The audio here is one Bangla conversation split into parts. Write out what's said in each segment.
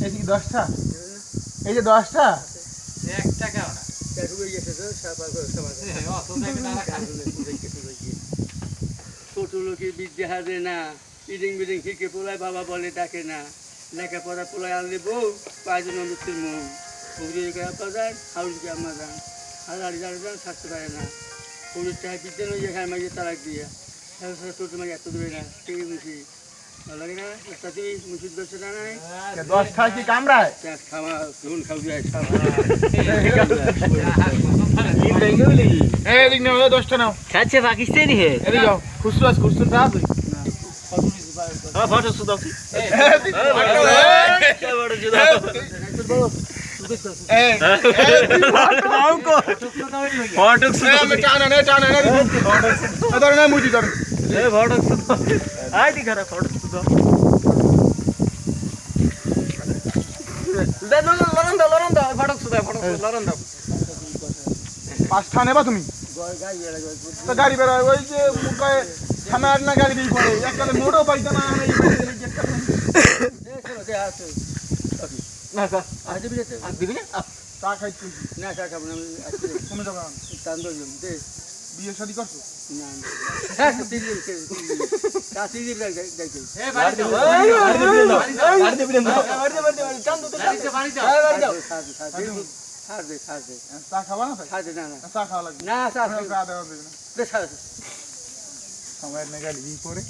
এই যে 10টা, এই যে 10টা 1 টাকা না ছোট লোকের বিদ্যা হারে না, ইডিং বিডিং শিখে পোলায় বাবা বলে ডাকে না, লেখাপড়া পোলায় আনলে বউ পাঁচজন অনুষ্ঠের মৌ বাজার হাউসকে আমার যান হাজার যান থাকতে পারে না পুরুষ চায় বিদ্যা নয় এখানে মাঝে তালাক দিয়ে ছোট মাঝে এত দূরে না ঠিক মুসি ভালো লাগে না একটা তুই মুসিদ করছে না নাই 10টা কি কামড়ায়? খাওয়া ধুন খাও যায় খাওয়া এই এদিক নাও, 10টা নাও। খাচ্ছে পাকিস্তানি হে এদিক যাও, খুচরা খুচরা আছে। ফটো সুদাও এই ফটো সুদাও আমি টানা না ধরে না মুজি ধরে। ফটো সুদাও আই দি ঘরে ফটো সুদাও দে লরন দাও ফটো সুদাও লরন দাও 5টা নেবা তুমি? তো গাড়ি বেরোয় ওই যে মুখায় সামনে না গাড়ি দিয়ে পড়ে এককালে মোড়ও পাইতো না। আমি না স্যার আজ দিবি না চা খাইছি, না চা খাবো না তুমি যাবে না? টান দো দে বিয়ে শাদী করছো? না কাশি দিয়ে যাইতে এ বাড়ি যাও আর দিবি না চান তো বাড়ি যাও চা খাবা না ভাই? চা খাওয়া লাগবে না চা দেওয়া দেবে না। সময় না গাড়ি দিয়ে পড়ে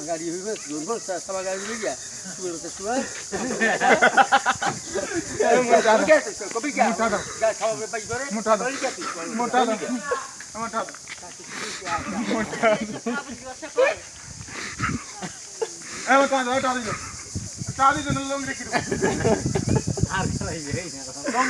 গাড়ি হইবে দুর্বল সবা গাড়ি হয়ে গিয়া কবি কে মোটা দাও, খাওয়া পাই করে মোটা দাও, মোটা দাও, মোটা দাও। এবার চা দিল, চা দিল, লং রেখে দেবো। আর খাইবে